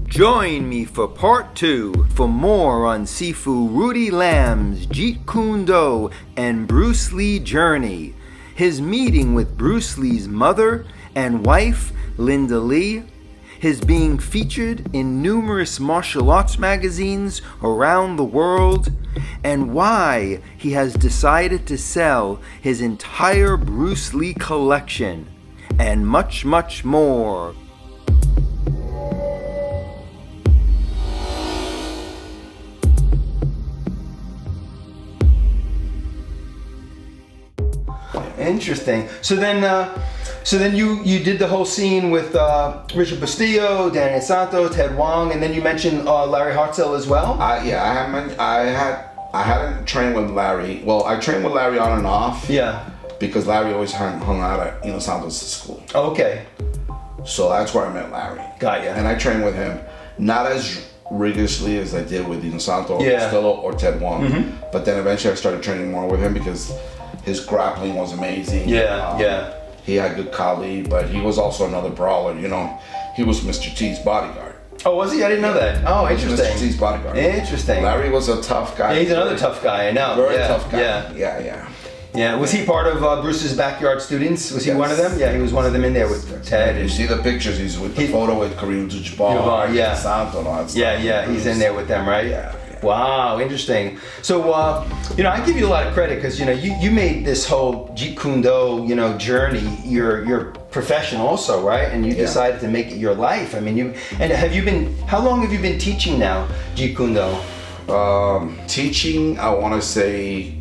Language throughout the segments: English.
Join me for part 2 for more on Sifu Rudy Lams' Jeet Kune Do and Bruce Lee journey, his meeting with Bruce Lee's mother and wife, Linda Lee, his being featured in numerous martial arts magazines around the world, and why he has decided to sell his entire Bruce Lee collection, and much, much more. Interesting. So then you did the whole scene with Richard Bustillo, Inosanto, Ted Wong, and then you mentioned Larry Hartzell as well. I hadn't trained with Larry. Well, I trained with Larry on and off. Yeah. Because Larry always hung out at Inosanto's school. Okay. So that's where I met Larry. Got ya. And I trained with him, not as rigorously as I did with Inosanto or Yeah. Bustillo or Ted Wong. Mm-hmm. But then eventually I started training more with him because his grappling was amazing. Yeah. He had good kali, but he was also another brawler. You know, he was Mr. T's bodyguard. Oh, was he? I didn't know that. Oh, He was interesting. Mr. T's bodyguard. Interesting. Larry was a tough guy. Yeah, he's another tough guy, I know. Very Yeah, tough guy. Yeah. Yeah. Was he part of Bruce's backyard students? Was he Yes. one of them? Yeah, he was one of them in there with Ted. You And, see the pictures, he's with the photo with Kareem Abdul-Jabbar, yeah. Santo and all that stuff. yeah, he's in there with them, right? Yeah. Wow, interesting. So, I give you a lot of credit because, you made this whole Jeet Kune Do, journey your profession also, right? And you decided to make it your life. I mean, how long have you been teaching now, Jeet Kune Do? Teaching, I want to say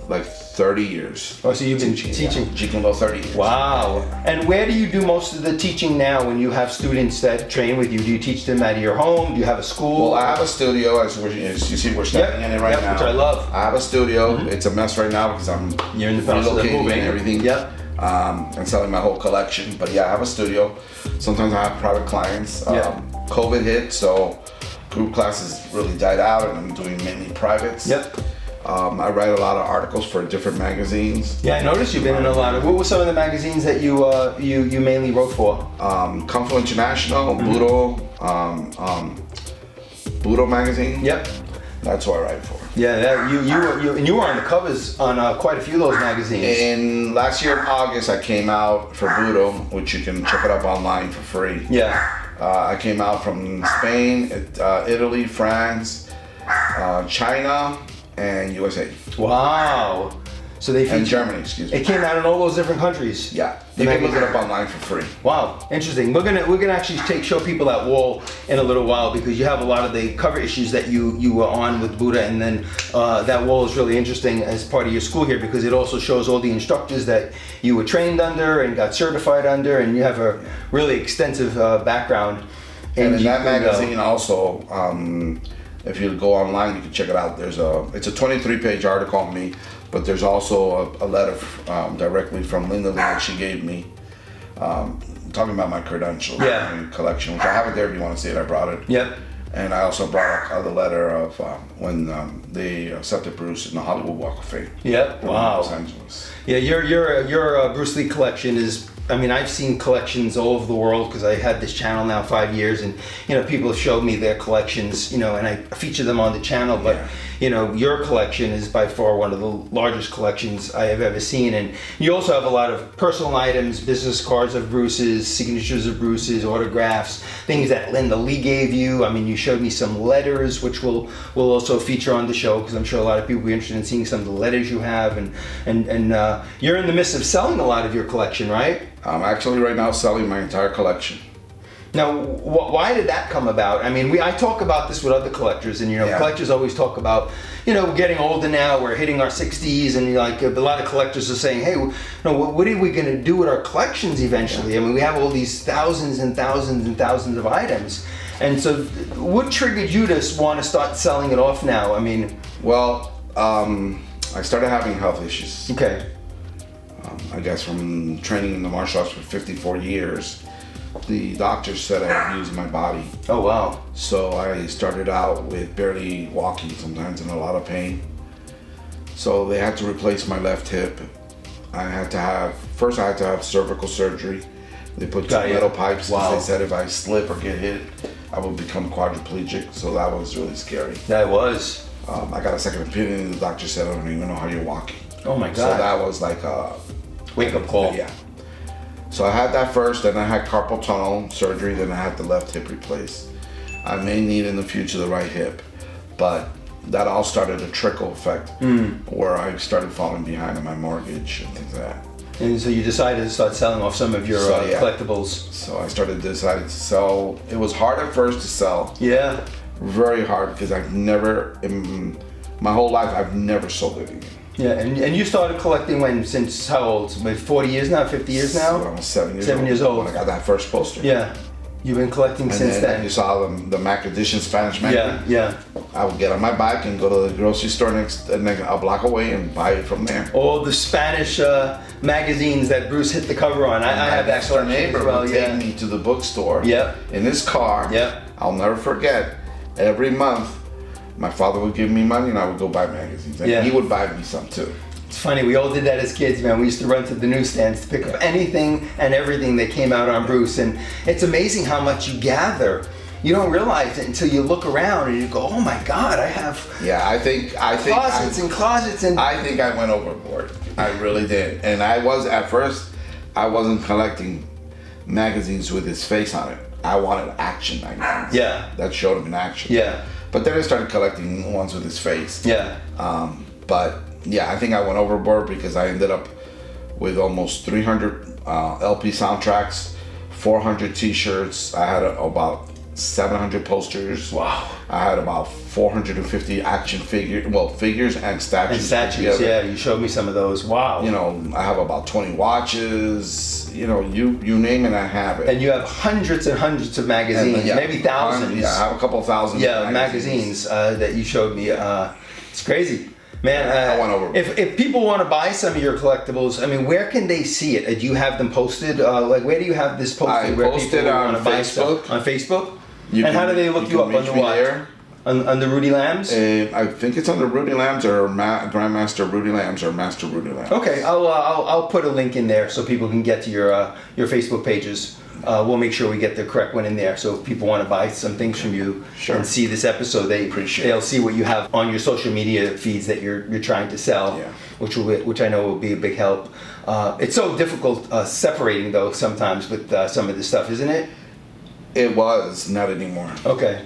like 30 years. Oh, so you've been teaching. Jeet Kune Do 30 years. Wow. And where do you do most of the teaching now when you have students that train with you? Do you teach them out of your home? Do you have a school? Well, I have a studio, as you see we're standing in it right now. Which I love. I have a studio. It's a mess right now because I'm You're in the process of relocating moving. and everything. Yep. And selling my whole collection. But yeah, I have a studio. Sometimes I have private clients. COVID hit, so group classes really died out, and I'm doing mainly privates. Yep. I write a lot of articles for different magazines. Yeah, I noticed you've been in a lot of. What were some of the magazines that you mainly wrote for? Kung Fu International, Budo magazine. Yep. That's what I write for. Yeah, you were on the covers on quite a few of those magazines. In last year in August, I came out for Budo, which you can check it up online for free. Yeah. I came out from Spain, Italy, France, China, and USA. Wow. So they And Germany, excuse me. It came out in all those different countries. Yeah, you can look it up online for free. Wow, interesting. We're gonna actually show people that wall in a little while because you have a lot of the cover issues that you were on with Buddha, and then that wall is really interesting as part of your school here because it also shows all the instructors that you were trained under and got certified under, and you have a really extensive background. And in Jeet that Kune Do. magazine also, if you go online, you can check it out. It's a 23-page article on me, but there's also a letter directly from Linda Lee that she gave me, talking about my credentials and collection, which I have it there if you want to see it. I brought it. Yep. And I also brought the letter of when they accepted Bruce in the Hollywood Walk of Fame. Yep. Wow. Los Angeles. Yeah, your Bruce Lee collection is. I mean, I've seen collections all over the world because I had this channel now 5 years, and people have showed me their collections, and I feature them on the channel. But your collection is by far one of the largest collections I have ever seen, and you also have a lot of personal items, business cards of Bruce's, signatures of Bruce's, autographs, things that Linda Lee gave you. I mean, you showed me some letters, which we'll also feature on the show because I'm sure a lot of people will be interested in seeing some of the letters you have, and you're in the midst of selling a lot of your collection, right? I'm actually right now selling my entire collection. Now, why did that come about? I mean, I talk about this with other collectors, and collectors always talk about, we're getting older now, we're hitting our 60s, and a lot of collectors are saying, hey, what are we going to do with our collections eventually? I mean, we have all these thousands and thousands and thousands of items, and so what triggered you to want to start selling it off now? I mean, well, I started having health issues. Okay. I guess from training in the martial arts for 54 years, the doctors said I abused my body. Oh, wow. So I started out with barely walking, sometimes in a lot of pain. So they had to replace my left hip. I had to have cervical surgery. They put two metal pipes. Wow. They said if I slip or get hit, I would become quadriplegic, so that was really scary. That was. I got a second opinion, and the doctor said, I don't even know how you're walking. Oh my God. So that was like a wake-up call. Yeah. So I had that first, then I had carpal tunnel surgery, then I had the left hip replaced. I may need in the future the right hip, but that all started a trickle effect where I started falling behind on my mortgage and things like that. And so you decided to start selling off some of your collectibles. So I decided to sell. It was hard at first to sell. Yeah. Very hard, because I've never, in my whole life, I've never sold anything. Yeah, and you started collecting when, since how old? Maybe 40 years now, 50 years now? When I was 7 years old. 7 years old. When I got that first poster. Yeah. You've been collecting since then. You saw the Mac Edition Spanish magazine. Yeah. I would get on my bike and go to the grocery store a block away and buy it from there. All the Spanish magazines that Bruce hit the cover on. I have that collection neighbor as well. Would take me to the bookstore. Yep. In his car. Yep. I'll never forget. Every month, my father would give me money and I would go buy magazines. And he would buy me some too. It's funny, we all did that as kids, man. We used to run to the newsstands to pick up anything and everything that came out on Bruce. And it's amazing how much you gather. You don't realize it until you look around and you go, oh my God, I have I think closets and I think I went overboard. I really did. And at first, I wasn't collecting magazines with his face on it. I wanted action magazines. Yeah. That showed him in action. Yeah. But then I started collecting ones with his face. Yeah. But yeah, I think I went overboard because I ended up with almost 300 LP soundtracks, 400 T-shirts. I had about 700 posters. Wow. I had about 450 action figures and statues. And statues, yeah. You showed me some of those. Wow. You know, I have about 20 watches. You know, you name it, I have it. And you have hundreds and hundreds of magazines, maybe thousands. Yeah, I have a couple thousand. Yeah, magazines that you showed me. It's crazy. Man, I went over. If people want to buy some of your collectibles, I mean, where can they see it? Do you have them posted? Like, where do you have this posted? I where posted people on want to buy Facebook. stuff? On Facebook? And how do they look you up on the what? On the Rudy Lams? I think it's under Rudy Lams or Grandmaster Rudy Lams or Master Rudy Lams. Okay, I'll put a link in there so people can get to your Facebook pages. We'll make sure we get the correct one in there. So if people want to buy some things from you and see this episode, they'll see what you have on your social media feeds that you're trying to sell, which I know will be a big help. It's so difficult separating though sometimes with some of this stuff, isn't it? It was, not anymore. Okay.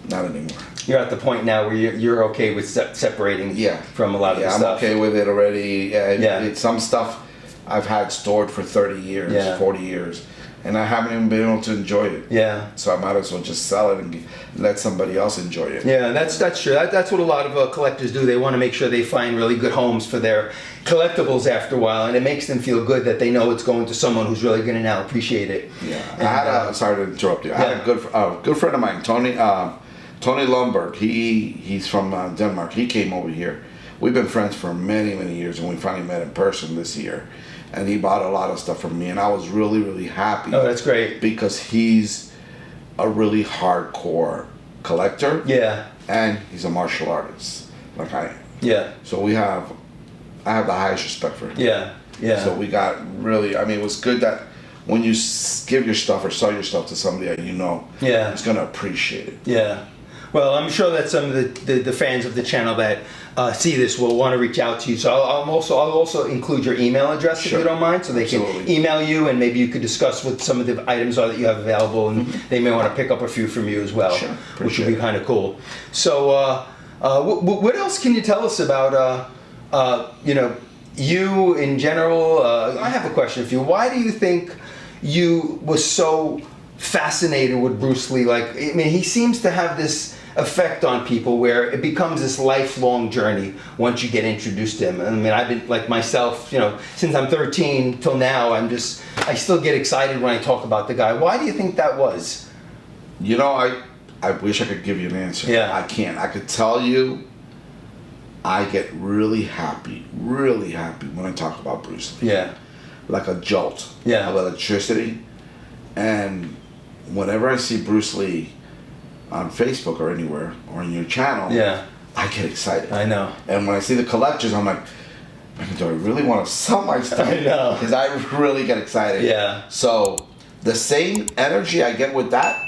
Not anymore. You're at the point now where you're okay with separating from a lot of the stuff. I'm okay with it already. It's some stuff I've had stored for 30 years, 40 years. And I haven't even been able to enjoy it. Yeah. So I might as well just sell it and let somebody else enjoy it. Yeah, that's true. That's what a lot of collectors do. They want to make sure they find really good homes for their collectibles after a while, and it makes them feel good that they know it's going to someone who's really going to now appreciate it. Yeah. And I had sorry to interrupt you. I had a good friend of mine, Tony Lundberg. He's from Denmark. He came over here. We've been friends for many, many years, and we finally met in person this year. And he bought a lot of stuff from me, and I was really, really happy. Oh, that's great. Because he's a really hardcore collector. Yeah. And he's a martial artist, like I am. Yeah. So I have the highest respect for him. Yeah. Yeah. So we got really, I mean, it was good that when you give your stuff or sell your stuff to somebody that you know, is going to appreciate it. Yeah. Well, I'm sure that some of the fans of the channel that see this will want to reach out to you. So I'll also include your email address if you don't mind, so they can email you, and maybe you could discuss what some of the items are that you have available, and they may want to pick up a few from you as well, which would be kind of cool. So what else can you tell us about you in general? I have a question for you. Why do you think you were so fascinated with Bruce Lee? Like, I mean, he seems to have this effect on people where it becomes this lifelong journey once you get introduced to him. I mean, I've been, like myself, since I'm 13 till now, I still get excited when I talk about the guy. Why do you think that was? I wish I could give you an answer. Yeah. I can't. I could tell you I get really happy when I talk about Bruce Lee. Yeah. Like a jolt of electricity. And whenever I see Bruce Lee on Facebook or anywhere or in your channel, I get excited. I know. And when I see the collectors, I'm like, man, do I really want to sell my stuff? I know. Because I really get excited. Yeah. So the same energy I get with that,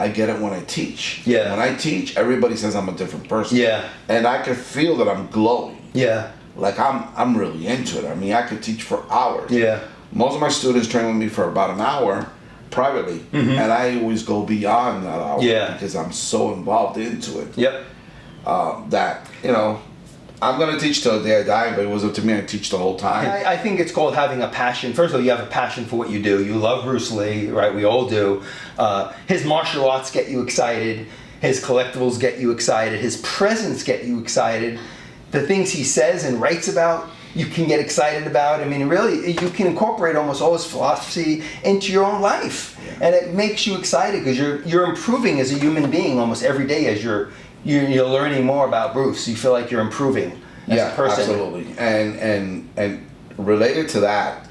I get it when I teach. Yeah. When I teach, everybody says I'm a different person. Yeah. And I can feel that I'm glowing. Yeah. Like I'm really into it. I mean, I could teach for hours. Yeah. Most of my students train with me for about an hour privately, and I always go beyond that hour because I'm so involved into it. Yep. That, you know, I'm going to teach till the day I die, but it was up to me. I teach the whole time. I think it's called having a passion. First of all, you have a passion for what you do. You love Bruce Lee, right? We all do. His martial arts get you excited. His collectibles get you excited. His presence get you excited. The things he says and writes about, you can get excited about. I mean, really, you can incorporate almost all his philosophy into your own life. Yeah. And it makes you excited because you're improving as a human being almost every day as you're learning more about Bruce. You feel like you're improving as a person. Absolutely. And related to that,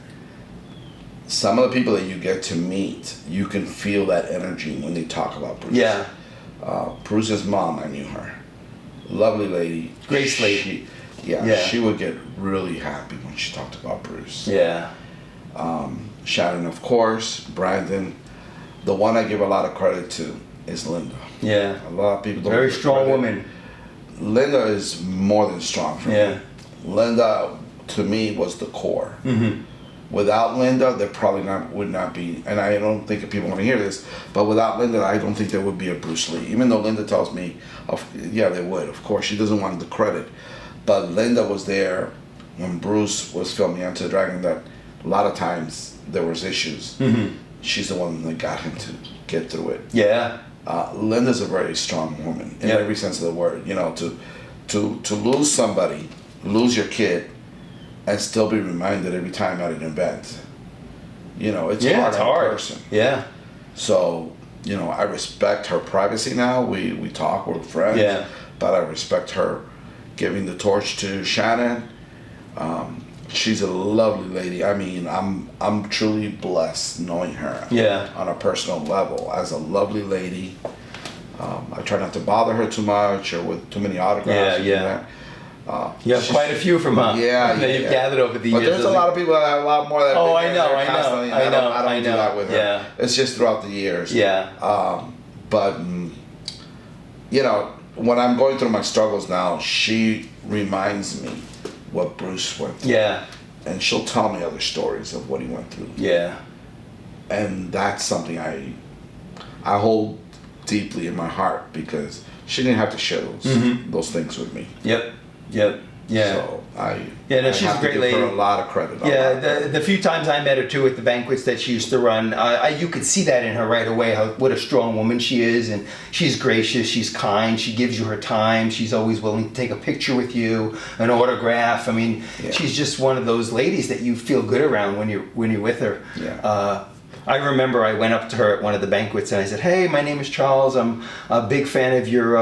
some of the people that you get to meet, you can feel that energy when they talk about Bruce. Yeah. Bruce's mom, I knew her. Lovely lady. Grace lady. She would get really happy when she talked about Bruce. Yeah. Shannon, of course. Brandon. The one I give a lot of credit to is Linda. Yeah. A lot of people don't. Very strong woman. Linda is more than strong for me. Linda, to me, was the core. Mm-hmm. Without Linda, there probably would not be, and I don't think people want to hear this, but without Linda, I don't think there would be a Bruce Lee. Even though Linda tells me, there would. Of course, she doesn't want the credit. But Linda was there when Bruce was filming Enter the Dragon, that a lot of times there was issues. Mm-hmm. She's the one that got him to get through it. Yeah. Linda's a very strong woman in every sense of the word. You know, to lose somebody, lose your kid, and still be reminded every time at an event. You know, it's hard on a person. Yeah. So, you know, I respect her privacy now. We talk, we're friends. Yeah. But I respect her giving the torch to Shannon. She's a lovely lady. I mean, I'm truly blessed knowing her. Yeah. On a personal level, as a lovely lady. I try not to bother her too much or with too many autographs. Yeah. You have quite a few from her. That you've gathered over the years. But there's a lot of people that have a lot more that. Oh, I know. I don't do that with her. Yeah. It's just throughout the years. Yeah. But you know, when I'm going through my struggles now, she reminds me what Bruce went through. Yeah. And she'll tell me other stories of what he went through. Yeah. And that's something I hold deeply in my heart because she didn't have to share those things with me. Yep. Yeah. So she's a great lady. Give her a lot of credit. The few times I met her too at the banquets that she used to run, you could see that in her right away. What a strong woman she is, and she's gracious. She's kind. She gives you her time. She's always willing to take a picture with you, an autograph. I mean, she's just one of those ladies that you feel good around when you're with her. Yeah. I remember I went up to her at one of the banquets and I said, "Hey, my name is Charles. I'm a big fan of your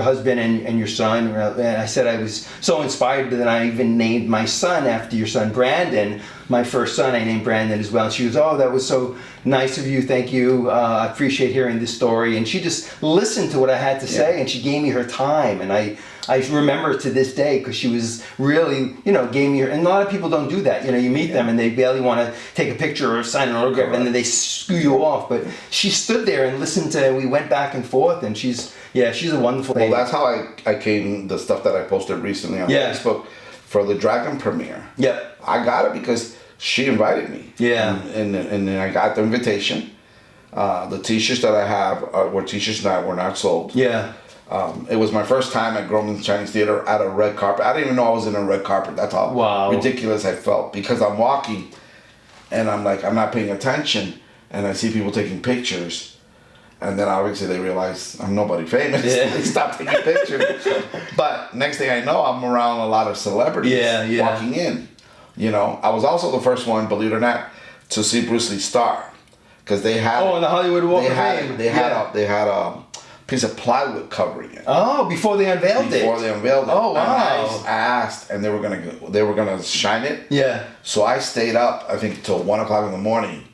husband and your son." And I said I was so inspired that I even named my son after your son, Brandon. My first son, I named Brandon as well. And she was, "Oh, that was so nice of you. Thank you. I appreciate hearing this story." And she just listened to what I had to say and she gave me her time. And I remember to this day because she was really, gave me her, and a lot of people don't do that. You meet them and they barely want to take a picture or sign an autograph and then they screw you off. But she stood there and listened to, we went back and forth, and she's a wonderful lady. Well, that's how I came, the stuff that I posted recently on Facebook for the Dragon premiere. Yeah. I got it because she invited me. Yeah. And then I got the invitation. The t-shirts that I have were t-shirts that were not sold. Yeah. It was my first time at Grumman's Chinese Theater at a red carpet. I didn't even know I was in a red carpet. That's how ridiculous I felt because I'm walking and I'm like, I'm not paying attention and I see people taking pictures and then obviously they realize I'm nobody famous. Yeah. They stop taking pictures. But next thing I know, I'm around a lot of celebrities walking in. I was also the first one, believe it or not, to see Bruce Lee star because they had in the Hollywood Walk of Fame. They had a piece of plywood covering it. Oh, before they unveiled it. Oh, wow! And I asked, and they were gonna shine it. Yeah. So I stayed up, I think, till 1:00 in the morning,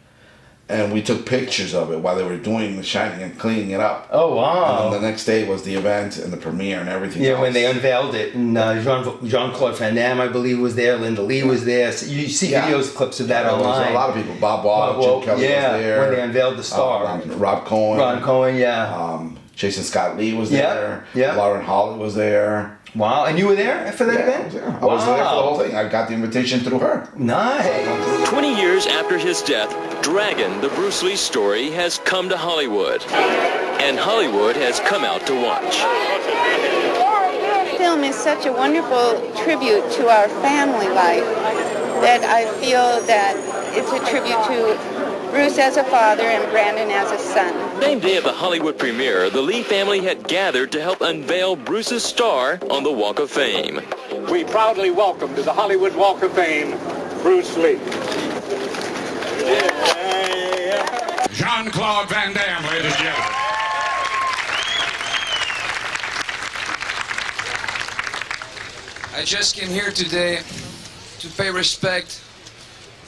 and we took pictures of it while they were doing the shining and cleaning it up. Oh, wow. And then the next day was the event and the premiere and everything Yeah, else. when they unveiled it, and Jean-Claude Van Damme, I believe, was there. Linda Lee was there. So you see videos, clips of that there was online. a lot of people. Bob Wall, Jim Kelly was there. When they unveiled the star. Rob Cohen. Ron Cohen, yeah. Jason Scott Lee was there. Yeah. Lauren Holly was there. Wow, and you were there for that event? Yeah, I was there for the whole thing. I got the invitation through her. Nice. 20 years after his death, Dragon, the Bruce Lee story, has come to Hollywood. And Hollywood has come out to watch. The film is such a wonderful tribute to our family life that I feel that it's a tribute to Bruce as a father and Brandon as a son. Same day of the Hollywood premiere, the Lee family had gathered to help unveil Bruce's star on the Walk of Fame. We proudly welcome to the Hollywood Walk of Fame, Bruce Lee. Jean-Claude Van Damme, ladies and gentlemen. I just came here today to pay respect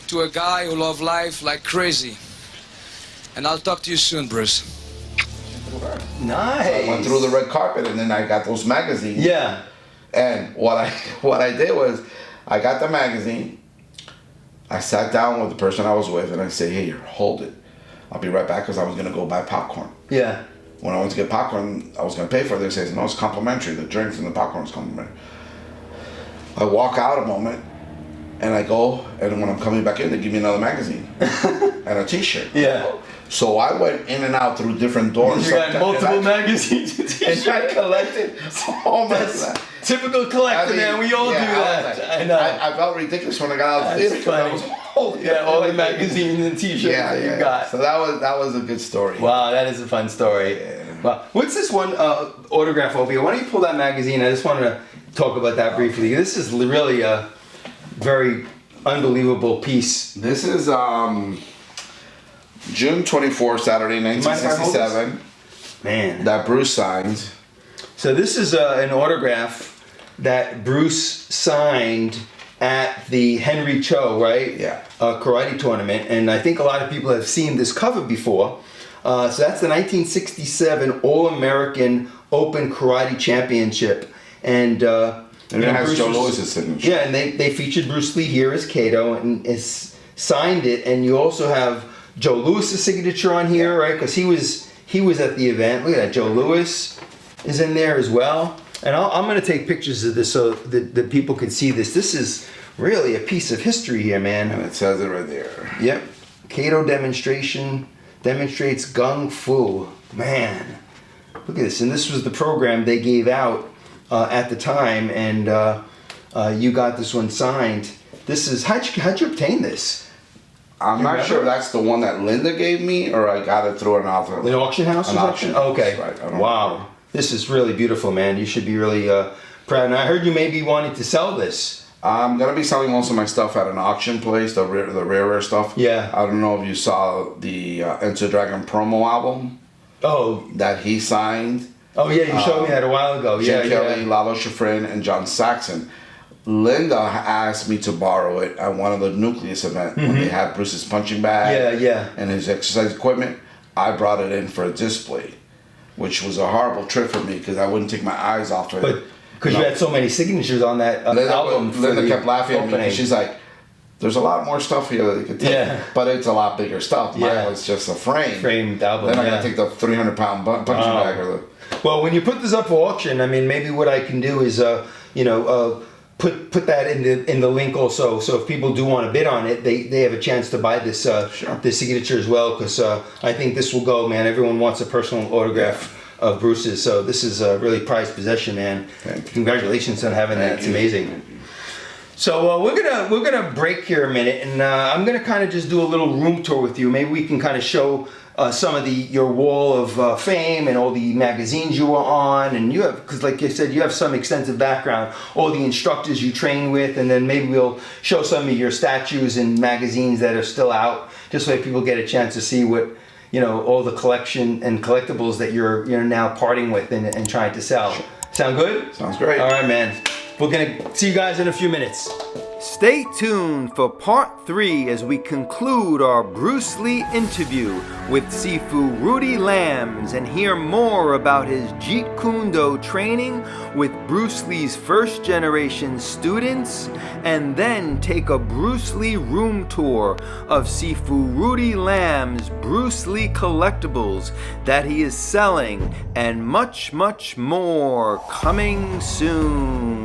to a guy who loved life like crazy. And I'll talk to you soon, Bruce. Nice. So I went through the red carpet and then I got those magazines. Yeah. And what I did was I got the magazine. I sat down with the person I was with and I said, hey, hold it. I'll be right back because I was going to go buy popcorn. Yeah. When I went to get popcorn, I was going to pay for it. They said, no, it's complimentary. The drinks and the popcorn is complimentary. I walk out a moment and I go, and when I'm coming back in, they give me another magazine and a t-shirt. Yeah. So I went in and out through different doors. You got multiple magazines and t-shirts. And I collected all my stuff. Typical collector, man. We all do that. I know. I felt ridiculous when I got out of the theater because I was holding all the magazines and t-shirts that you got. So that was a good story. Wow, that is a fun story. Wow. What's this one autograph over here? Why don't you pull that magazine? I just wanted to talk about that briefly. This is really a very unbelievable piece. This is June 24, Saturday, 1967. Man. That Bruce signed. So this is an autograph that Bruce signed at the Henry Cho, right? Yeah. Karate tournament. And I think a lot of people have seen this cover before. So that's the 1967 All-American Open Karate Championship. And it has Joe Louis's signature. Yeah, and they featured Bruce Lee here as Kato and signed it. And you also have Joe Louis's signature on here, right? Because he was at the event. Look at that, Joe Louis is in there as well. And I'm going to take pictures of this so that people can see this. This is really a piece of history here, man. And it says it right there. Yep. Kato demonstration demonstrates Gung Fu. Man, look at this. And this was the program they gave out at the time. And you got this one signed. This is, how'd you obtain this? I'm not sure if that's the one that Linda gave me or I got it through an auction. An auction house? An auction house, Okay. right. I don't Wow. remember. This is really beautiful, man. You should be really proud. And I heard you may be wanting to sell this. I'm gonna be selling most of my stuff at an auction place, the rarer stuff. Yeah. I don't know if you saw the Enter Dragon promo album Oh. that he signed. Oh yeah, you showed me that a while ago. Jim Yeah, Kelly, yeah. Lalo Schifrin, and John Saxon. Linda asked me to borrow it at one of the Nucleus events when they had Bruce's punching bag Yeah. and his exercise equipment. I brought it in for a display, which was a horrible trip for me because I wouldn't take my eyes off it. But because you had so many signatures on that album. Linda kept laughing at me opening. because she's like, there's a lot more stuff here that you could take. Yeah. But it's a lot bigger stuff. Mine Yeah. was just a frame. Framed album. Then I yeah. gotta take the 300-pound punching bag or the. Well, when you put this up for auction, I mean, maybe what I can do is, put that in the link also. So if people do want to bid on it, they have a chance to buy this this signature as well. Because I think this will go, man. Everyone wants a personal autograph of Bruce's, so this is a really prized possession, man. Congratulations on having that. It's amazing. So we're gonna break here a minute, and I'm gonna kind of just do a little room tour with you. Maybe we can kind of show some of your wall of fame and all the magazines you were on, and you have, because like I said, you have some extensive background, all the instructors you train with, and then maybe we'll show some of your statues and magazines that are still out, just so that people get a chance to see what, all the collection and collectibles that you're now parting with and trying to sell. Sound good? Sounds great. All right, man. We're gonna see you guys in a few minutes. Stay tuned for part 3 as we conclude our Bruce Lee interview with Sifu Rudy Lams and hear more about his Jeet Kune Do training with Bruce Lee's first generation students, and then take a Bruce Lee room tour of Sifu Rudy Lams' Bruce Lee collectibles that he is selling, and much, much more coming soon.